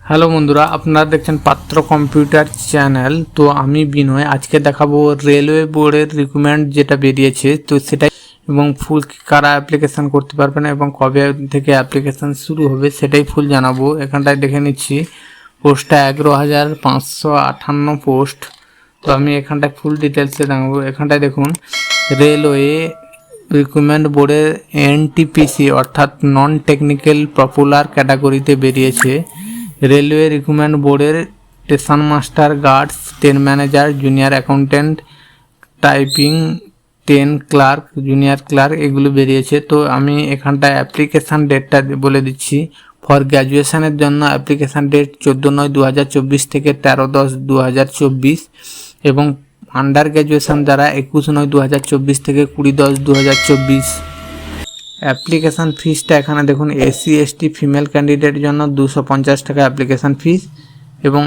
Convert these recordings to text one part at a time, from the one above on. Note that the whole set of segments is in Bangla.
হ্যালো বন্ধুরা, আপনারা দেখছেন পাত্র কম্পিউটার চ্যানেল। তো আমি বিনয় আজকে দেখাবো রেলওয়ে বোর্ডের রিক্রুটমেন্ট যেটা বেরিয়েছে, তো সেটাই এবং ফুল কারা অ্যাপ্লিকেশান করতে পারবেন এবং কবে থেকে অ্যাপ্লিকেশান শুরু হবে সেটাই ফুল জানাবো। এখানটায় দেখে নিচ্ছি পোস্টটা 11,558 পোস্ট। তো আমি এখানটায় ফুল ডিটেলসে দেখাবো। এখানটায় দেখুন রেলওয়ে রিক্রুটমেন্ট বোর্ডের এনটিপিসি অর্থাৎ নন টেকনিক্যাল পপুলার ক্যাটাগরিতে বেরিয়েছে। রেলওয়ে রিক্রুটমেন্ট বোর্ডের station master, guards, train manager, junior accountant, typing, train clerk, junior clerk এগুলো বেরিয়েছে। তো আমি এখানটায় অ্যাপ্লিকেশান ডেটটা বলে দিচ্ছি। ফর গ্র্যাজুয়েশনের জন্য অ্যাপ্লিকেশান ডেট 14/9/2024 থেকে 13/10/2024 এবং আন্ডার গ্র্যাজুয়েশন যারা 21/9/2024 থেকে 20/10/2024। অ্যাপ্লিকেশান ফিসটা এখানে দেখুন এসসি এসটি ফিমেল ক্যান্ডিডেটের জন্য 250 টাকা অ্যাপ্লিকেশান ফিস এবং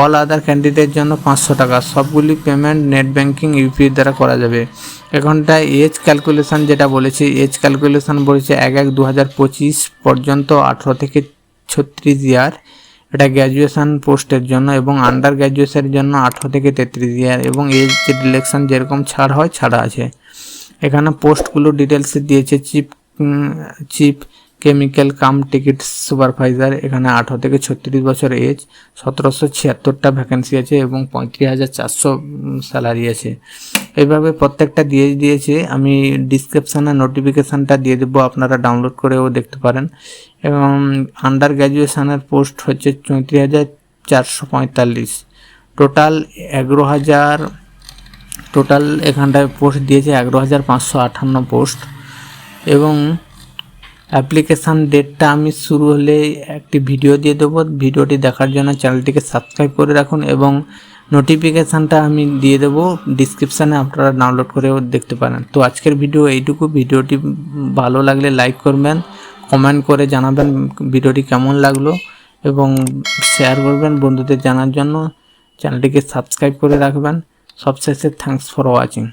অল আদার ক্যান্ডিডেটের জন্য 500 টাকা। সবগুলি পেমেন্ট নেট ব্যাঙ্কিং ইউপিআই দ্বারা করা যাবে। এখানটায় এজ ক্যালকুলেশান যেটা বলেছি, এজ ক্যালকুলেশান বলেছে 1/1/2025 পর্যন্ত 18 থেকে 36 ইয়ার। এটা গ্র্যাজুয়েশান পোস্টের জন্য এবং আন্ডার গ্র্যাজুয়েশনের জন্য 18 থেকে 33 ইয়ার এবং এজ রিলেকশন যেরকম ছাড় হয় ছাড়া আছে। এখানে পোস্টগুলো ডিটেলসে দিয়েছে। Chief chemical cum ticket supervisor, এখানে 18 থেকে 36 বছর এজ, 1776টা ভ্যাকেন্সি আছে এবং 35,400 স্যালারি আছে। এইভাবে প্রত্যেকটা দিয়ে দিয়েছে। আমি ডিসক্রিপশানে নোটিফিকেশানটা দিয়ে দেবো, আপনারা ডাউনলোড করেও দেখতে পারেন। এবং আন্ডার গ্র্যাজুয়েশনের পোস্ট হচ্ছে 34,445। টোটাল এখানটায় পোস্ট দিয়েছে 11,558 পোস্ট। এবং অ্যাপ্লিকেশান ডেটটা আমি শুরু হলে একটি ভিডিও দিয়ে দেবো। ভিডিওটি দেখার জন্য চ্যানেলটিকে সাবস্ক্রাইব করে রাখুন এবং নোটিফিকেশানটা আমি দিয়ে দেবো ডিসক্রিপশানে, আপনারা ডাউনলোড করেও দেখতে পারেন। তো আজকের ভিডিও এইটুকু। ভিডিওটি ভালো লাগলে লাইক করবেন, কমেন্ট করে জানাবেন ভিডিওটি কেমন লাগলো এবং শেয়ার করবেন বন্ধুদের জানার জন্য। চ্যানেলটিকে সাবস্ক্রাইব করে রাখবেন। সবশেষে থ্যাঙ্কস ফর ওয়াচিং।